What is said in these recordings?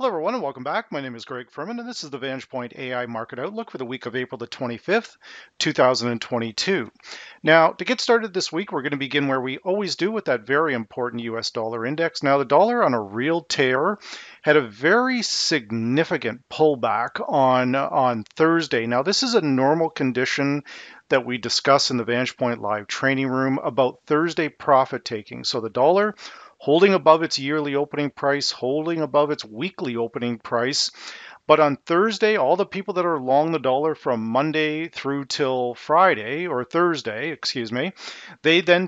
Hello, everyone, and welcome back. My name is Greg Furman, and this is the VantagePoint AI Market Outlook for the week of April the 25th, 2022. Now, to get started this week, we're going to begin where we always do with that very important US dollar index. Now, the dollar on a real tear had a very significant pullback on Thursday. Now, this is a normal condition that we discuss in the VantagePoint Live training room about Thursday profit taking. So the dollar holding above its yearly opening price, holding above its weekly opening price. But on Thursday, all the people that are long the dollar from Monday through till Friday or Thursday, excuse me, they then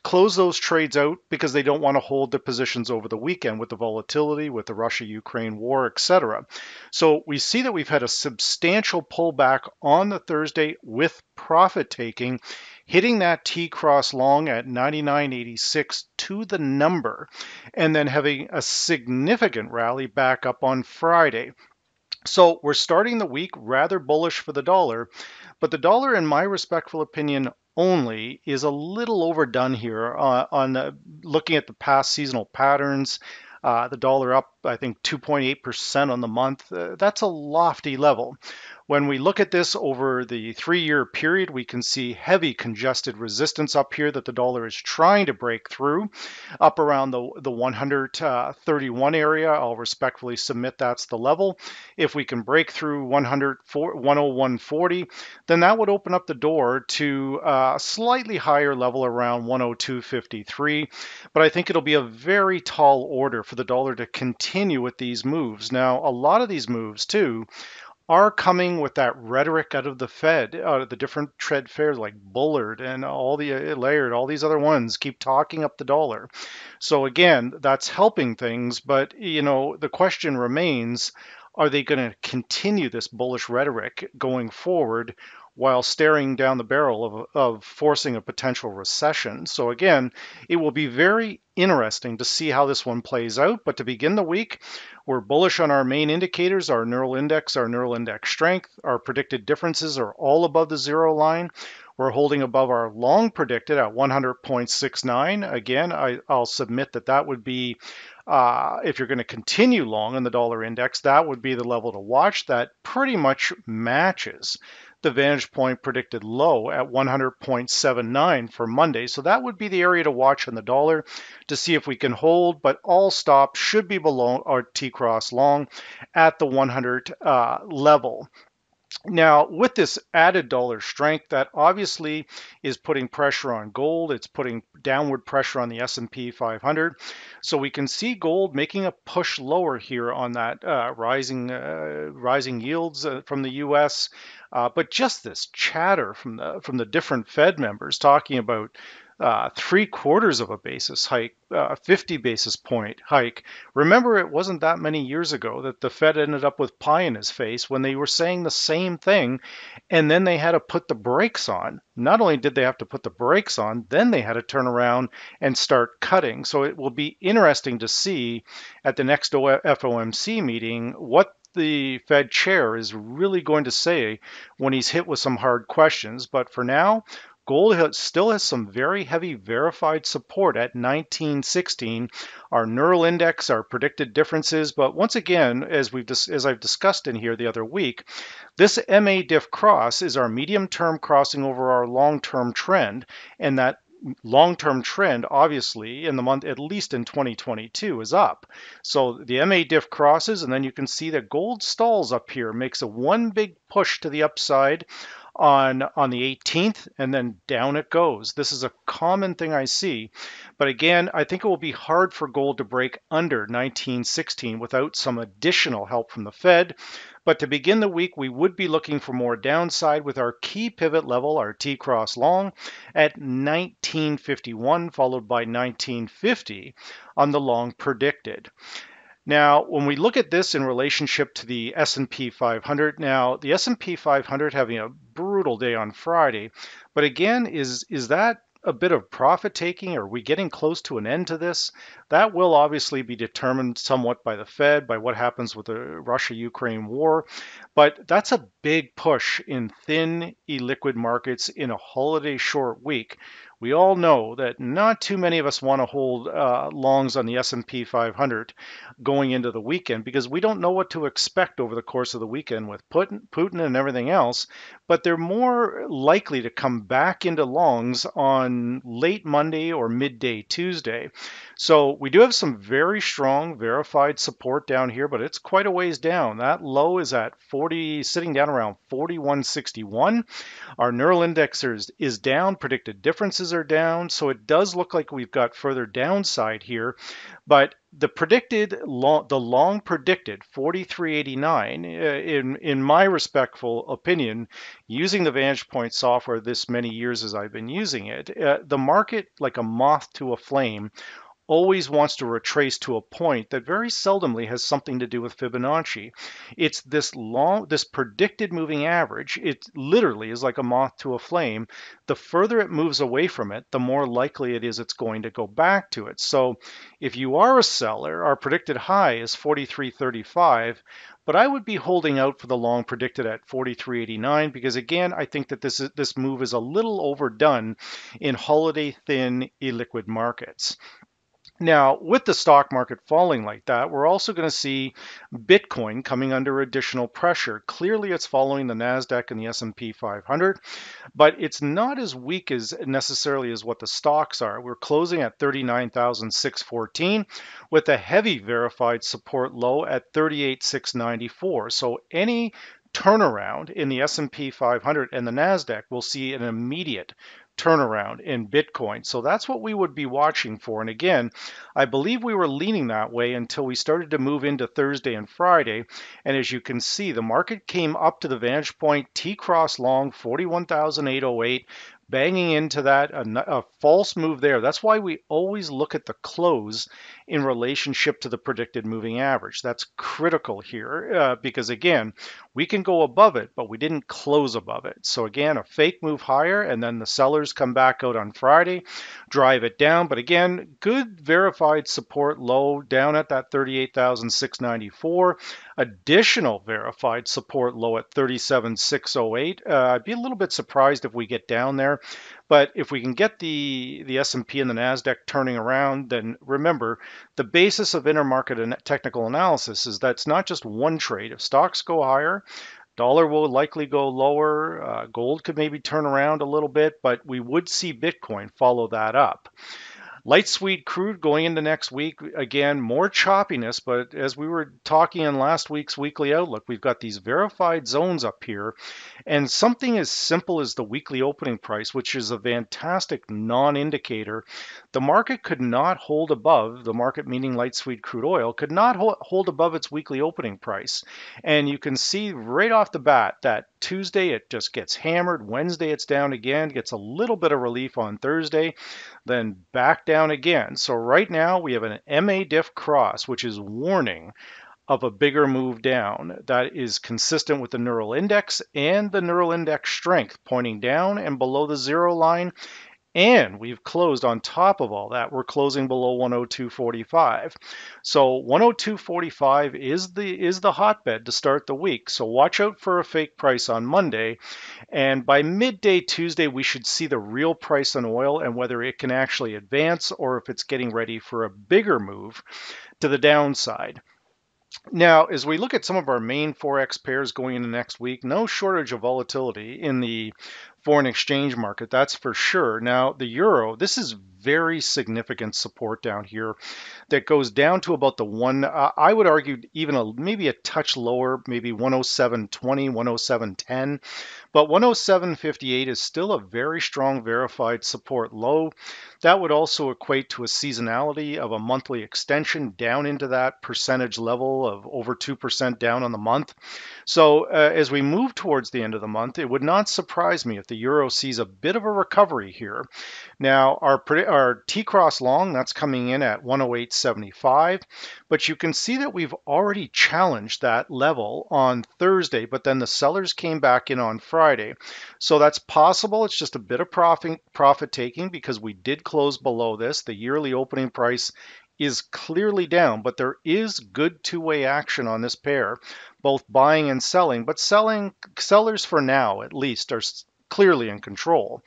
close those trades out because they don't want to hold their positions over the weekend with the volatility, with the Russia-Ukraine war, etc. So we see that we've had a substantial pullback on the Thursday with profit taking, hitting that T-cross long at 99.86 to the number, and then having a significant rally back up on Friday. So we're starting the week rather bullish for the dollar, but the dollar, in my respectful opinion, only is a little overdone here on looking at the past seasonal patterns. The dollar up, I think, 2.8% on the month. That's a lofty level. When we look at this over the 3-year period, we can see heavy congested resistance up here that the dollar is trying to break through, up around the 131 area. I'll respectfully submit that's the level. If we can break through 101.40, then that would open up the door to a slightly higher level around 102.53. But I think it'll be a very tall order for the dollar to continue with these moves. Now, a lot of these moves, too, are coming with that rhetoric out of the Fed, out of the different Fed fairs like Bullard and all the Laird, all these other ones keep talking up the dollar. So again, that's helping things, but the question remains, are they going to continue this bullish rhetoric going forward while staring down the barrel of forcing a potential recession? So again, it will be very interesting to see how this one plays out. But to begin the week, we're bullish on our main indicators, our neural index strength, our predicted differences are all above the zero line. We're holding above our long predicted at 100.69. Again, I'll submit that would be, if you're going to continue long in the dollar index, that would be the level to watch. That pretty much matches the Vantage Point predicted low at 100.79 for Monday. So that would be the area to watch on the dollar to see if we can hold, but all stops should be below our T-cross long at the 100 level. Now, with this added dollar strength, that obviously is putting pressure on gold. It's putting downward pressure on the S&P 500. So we can see gold making a push lower here on that rising yields from the U.S. But just this chatter from the different Fed members talking about 3/4 of a basis hike, 50 basis point hike. Remember, it wasn't that many years ago that the Fed ended up with pie in his face when they were saying the same thing, and then they had to put the brakes on. Not only did they have to put the brakes on, then they had to turn around and start cutting. So it will be interesting to see at the next FOMC meeting what the Fed chair is really going to say when he's hit with some hard questions. But for now, gold still has some very heavy verified support at 1916. Our neural index, our predicted differences, but once again, as I've discussed in here the other week, this MA diff cross is our medium-term crossing over our long-term trend, and that long-term trend, obviously, in the month, at least in 2022, is up. So the MA diff crosses, and then you can see that gold stalls up here, makes a one big push to the upside on the 18th, and then down it goes. This is a common thing I see. But again, I think it will be hard for gold to break under 1916 without some additional help from the Fed. But to begin the week, we would be looking for more downside with our key pivot level, our T-cross long, at 1951, followed by 1950 on the long predicted. Now, when we look at this in relationship to the S&P 500, now the S&P 500 having a brutal day on Friday, but again, is that a bit of profit taking? Are we getting close to an end to this? That will obviously be determined somewhat by the Fed, by what happens with the Russia-Ukraine war. But that's a big push in thin, illiquid markets in a holiday short week. we all know that not too many of us want to hold longs on the S&P 500 going into the weekend because we don't know what to expect over the course of the weekend with Putin and everything else. But they're more likely to come back into longs on late Monday or midday Tuesday. So we do have some very strong verified support down here, but it's quite a ways down. That low is at 40, sitting down around 4161. Our neural indexers is down, predicted differences are down, so it does look like we've got further downside here. But the long predicted 4389, in my respectful opinion, using the VantagePoint software this many years as I've been using it, the market, like a moth to a flame, always wants to retrace to a point that very seldomly has something to do with Fibonacci. It's this predicted moving average. It literally is like a moth to a flame. The further it moves away from it, the more likely it is it's going to go back to it. So if you are a seller, our predicted high is 43.35, but I would be holding out for the long predicted at 43.89 because again, I think that this move is a little overdone in holiday thin illiquid markets. Now, with the stock market falling like that, we're also going to see Bitcoin coming under additional pressure. Clearly, it's following the Nasdaq and the S&P 500, but it's not as weak as necessarily as what the stocks are. We're closing at 39,614 with a heavy verified support low at 38,694. So any turnaround in the S&P 500 and the Nasdaq will see an immediate turnaround in Bitcoin. So that's what we would be watching for. And again, I believe we were leaning that way until we started to move into Thursday and Friday. And as you can see, the market came up to the VantagePoint T-cross long 41,808, banging into that, a false move there. That's why we always look at the close in relationship to the predicted moving average. That's critical here because again, we can go above it, but we didn't close above it. So again, a fake move higher, and then the sellers come back out on Friday, drive it down. But again, good verified support low down at that 38,694. Additional verified support low at 37,608. I'd be a little bit surprised if we get down there, but if we can get the S&P and the Nasdaq turning around, then remember the basis of intermarket and technical analysis is that it's not just one trade. If stocks go higher, dollar will likely go lower. Gold could maybe turn around a little bit, but we would see Bitcoin follow that up. Light sweet crude going into next week, again, more choppiness, but as we were talking in last week's weekly outlook, we've got these verified zones up here, and something as simple as the weekly opening price, which is a fantastic non-indicator, the market could not hold above, the market meaning light sweet crude oil, could not hold above its weekly opening price. And you can see right off the bat that Tuesday it just gets hammered, Wednesday it's down again, gets a little bit of relief on Thursday, then back down again. So right now we have an MA diff cross, which is warning of a bigger move down. That is consistent with the neural index and the neural index strength pointing down and below the zero line. And we've closed on top of all that. We're closing below 102.45. So 102.45 is the hotbed to start the week. So watch out for a fake price on Monday. And by midday Tuesday, we should see the real price on oil and whether it can actually advance or if it's getting ready for a bigger move to the downside. Now, as we look at some of our main Forex pairs going into next week, no shortage of volatility in the foreign exchange market, that's for sure. Now, the euro, this is very significant support down here that goes down to about the one, I would argue even maybe a touch lower, maybe 107.20, 107.10. But 107.58 is still a very strong verified support low. That would also equate to a seasonality of a monthly extension down into that percentage level of over 2% down on the month. So as we move towards the end of the month, it would not surprise me if the euro sees a bit of a recovery here. Now, our T-cross long, that's coming in at 108.75, but you can see that we've already challenged that level on Thursday, but then the sellers came back in on Friday. So that's possible. It's just a bit of profit taking because we did close below this. The yearly opening price is clearly down, but there is good two-way action on this pair, both buying and selling. But sellers for now, at least, are clearly in control.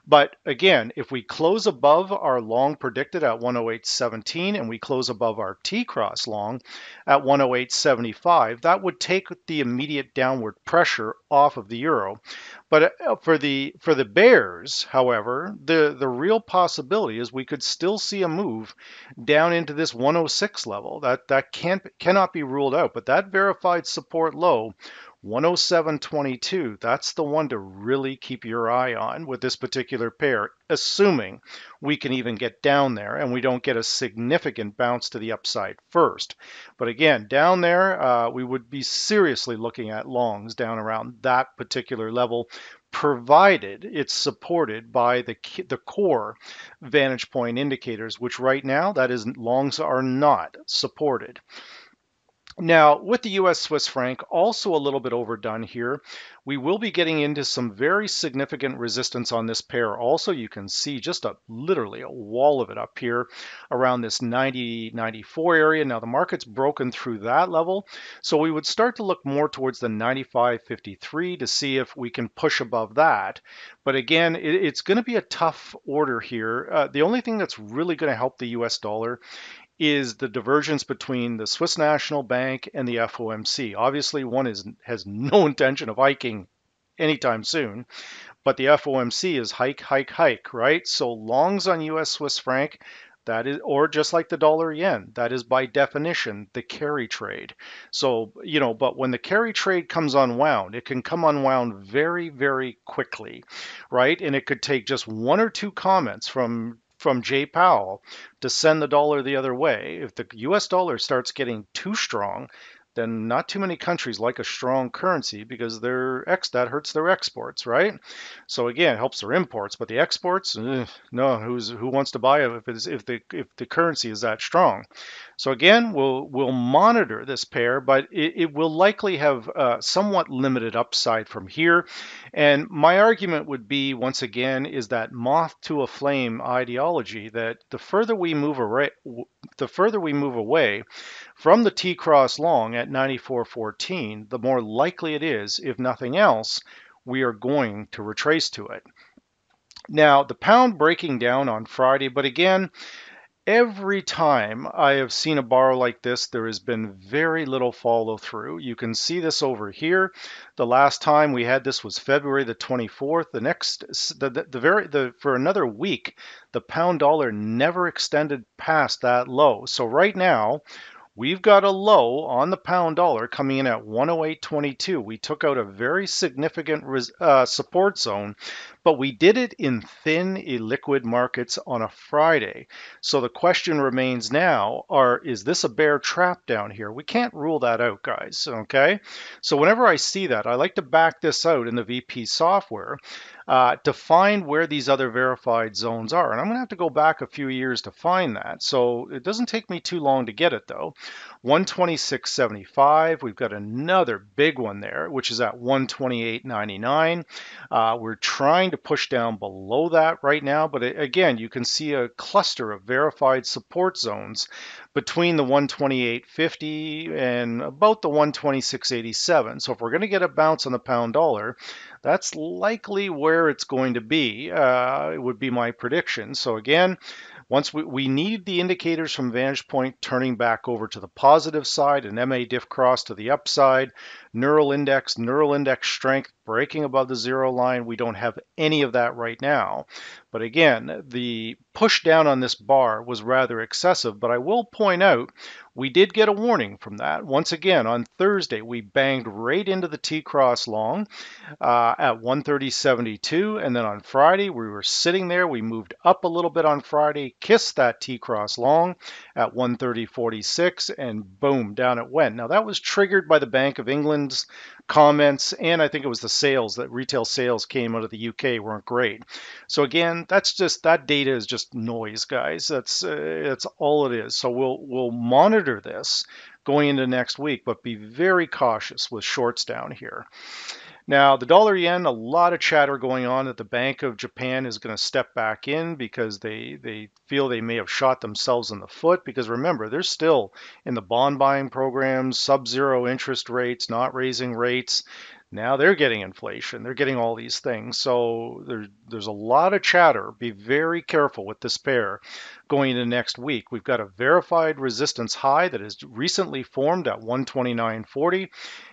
But again, if we close above our long predicted at 108.17 and we close above our T-cross long at 108.75, that would take the immediate downward pressure off of the euro. But for the bears, however, the real possibility is we could still see a move down into this 106 level. That cannot be ruled out. But that verified support low, 107.22, that's the one to really keep your eye on with this particular pair, assuming we can even get down there and we don't get a significant bounce to the upside first. But again, down there, we would be seriously looking at longs down around that particular level, provided it's supported by the core Vantage point indicators, which right now, that is, longs are not supported. Now, with the US Swiss franc also a little bit overdone here, we will be getting into some very significant resistance on this pair. Also, you can see just literally a wall of it up here around this 90, 94 area. Now, the market's broken through that level, so we would start to look more towards the 95.53 to see if we can push above that. But again, it's going to be a tough order here. The only thing that's really going to help the US dollar is the divergence between the Swiss National Bank and the FOMC. Obviously, one has no intention of hiking anytime soon, but the FOMC is hike, hike, hike, right? So longs on US Swiss franc, that is, or just like the dollar yen, that is by definition the carry trade. So, but when the carry trade comes unwound, it can come unwound very, very quickly, right? And it could take just one or two comments from Jay Powell to send the dollar the other way. If the US dollar starts getting too strong, then not too many countries like a strong currency because that hurts their exports, right? So again, it helps their imports, but the exports, no, who wants to buy it if the currency is that strong? So again, we'll monitor this pair, but it will likely have somewhat limited upside from here. And my argument would be, once again, is that moth to a flame ideology, that the further we move away from the T-cross long at 94.14, the more likely it is, if nothing else, we are going to retrace to it. Now, the pound breaking down on Friday, but again, every time I have seen a bar like this, there has been very little follow through. You can see this over here. The last time we had this was February the 24th. For another week, the pound dollar never extended past that low. So right now, we've got a low on the pound dollar coming in at 108.22. We took out a very significant support zone, but we did it in thin, illiquid markets on a Friday. So the question remains now, is this a bear trap down here? We can't rule that out, guys, okay? So whenever I see that, I like to back this out in the VP software to find where these other verified zones are. And I'm going to have to go back a few years to find that. So it doesn't take me too long to get it, though. 126.75, we've got another big one there, which is at 128.99. We're trying to push down below that right now, but again, you can see a cluster of verified support zones between the 128.50 and about the 126.87. So if we're going to get a bounce on the pound dollar, that's likely where it's going to be. It would be my prediction. So again, once we need the indicators from VantagePoint turning back over to the positive side, an MA diff cross to the upside, neural index strength breaking above the zero line. We don't have any of that right now. But again, the push down on this bar was rather excessive, but I will point out we did get a warning from that. Once again, on Thursday, we banged right into the T-cross long at 130.72, and then on Friday, we were sitting there. We moved up a little bit on Friday, kissed that T-cross long at 130.46, and boom, down it went. Now, that was triggered by the Bank of England's comments, and I think it was the sales, that retail sales came out of the UK weren't great. So again, that data is just noise, guys. That's all it is. So we'll monitor this going into next week, but be very cautious with shorts down here. Now, the dollar yen, a lot of chatter going on that the Bank of Japan is going to step back in because they feel they may have shot themselves in the foot. Because remember, they're still in the bond buying programs, sub-zero interest rates, not raising rates. Now they're getting inflation. They're getting all these things. So there's a lot of chatter. Be very careful with this pair going into next week. We've got a verified resistance high that has recently formed at 129.40.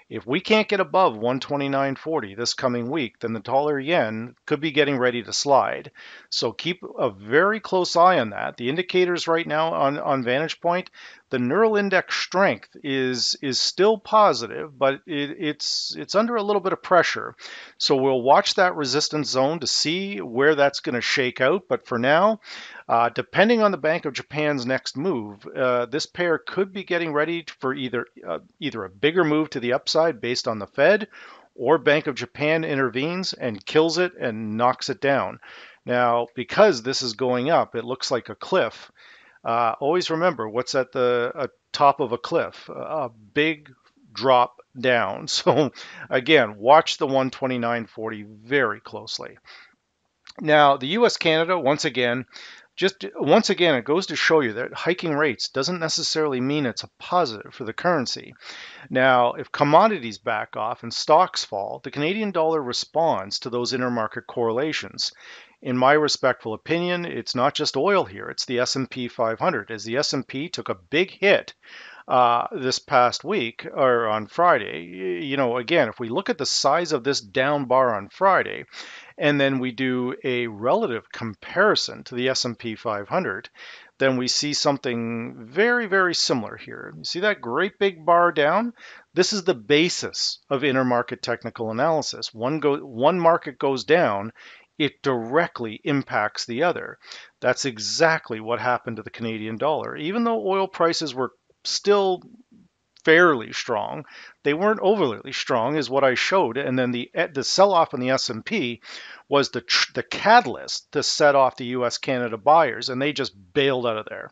If we can't get above 129.40 this coming week, then the dollar yen could be getting ready to slide. So keep a very close eye on that. The indicators right now on VantagePoint, the neural index strength is still positive, but it's under a little bit of pressure. So we'll watch that resistance zone to see where that's going to shake out. But for now, depending on the Bank of Japan's next move, this pair could be getting ready for either a bigger move to the upside based on the Fed, or Bank of Japan intervenes and kills it and knocks it down. Now, because this is going up, it looks like a cliff. Always remember what's at the top of a cliff, a big drop down. So again, watch the 129.40 very closely. Now, the US Canada, once again, it goes to show you that hiking rates doesn't necessarily mean it's a positive for the currency. Now, if commodities back off and stocks fall, the Canadian dollar responds to those intermarket correlations. In my respectful opinion, it's not just oil here, it's the S&P 500, as the S&P took a big hit this past week or on Friday. You know, again, if we look at the size of this down bar on Friday, and then we do a relative comparison to the S&P 500, then we see something very, very similar here. You see that great big bar down? This is the basis of intermarket technical analysis. One market goes down, it directly impacts the other. That's exactly what happened to the Canadian dollar. Even though oil prices were still fairly strong, they weren't overly strong, is what I showed. And then the sell-off in the S&P was the catalyst to set off the U.S. Canada buyers, and they just bailed out of there.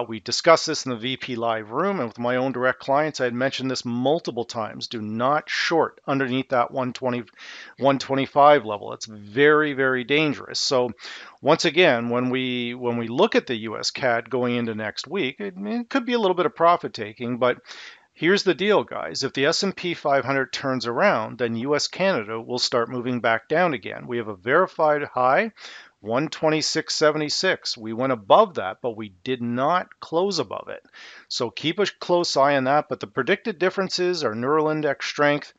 We discussed this in the VP Live room, and with my own direct clients, I had mentioned this multiple times. Do not short underneath that 120, 125 level. It's very, very dangerous. So once again, when we look at the U.S. CAD going into next week, it could be a little bit of profit taking, but here's the deal, guys. If the S&P 500 turns around, then US Canada will start moving back down again. We have a verified high, 126.76. We went above that, but we did not close above it. So keep a close eye on that. But the predicted differences are neural index strength.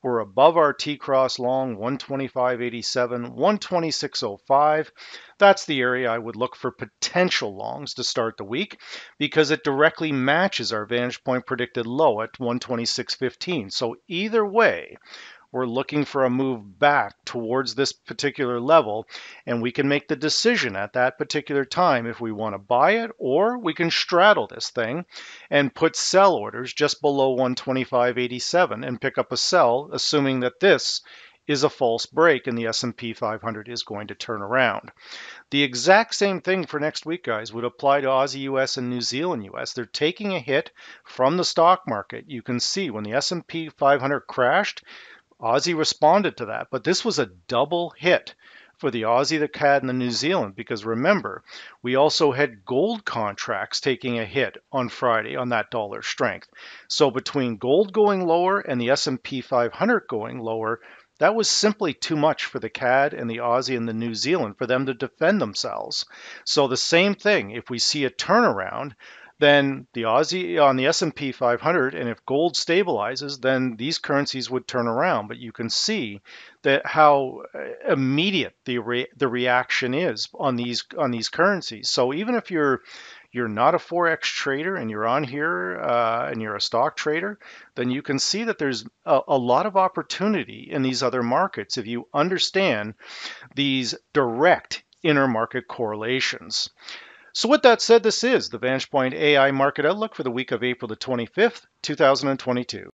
We're above our T-cross long, 125.87, 126.05. That's the area I would look for potential longs to start the week because it directly matches our Vantage Point predicted low at 126.15. So either way, we're looking for a move back towards this particular level, and we can make the decision at that particular time if we want to buy it, or we can straddle this thing and put sell orders just below 125.87 and pick up a sell, assuming that this is a false break and the S&P 500 is going to turn around. The exact same thing for next week, guys, would apply to Aussie US and New Zealand US. They're taking a hit from the stock market. You can see when the S&P 500 crashed, Aussie responded to that, but this was a double hit for the Aussie, the CAD, and the New Zealand, because remember, we also had gold contracts taking a hit on Friday on that dollar strength. So between gold going lower and the S&P 500 going lower, that was simply too much for the CAD and the Aussie and the New Zealand for them to defend themselves. So the same thing, if we see a turnaround, then the Aussie on the S&P 500, and if gold stabilizes, then these currencies would turn around. But you can see that how immediate the reaction is on these currencies. So even if you're not a forex trader and you're on here and you're a stock trader, then you can see that there's a lot of opportunity in these other markets if you understand these direct intermarket correlations. So with that said, this is the VantagePoint AI Market Outlook for the week of April the 25th, 2022.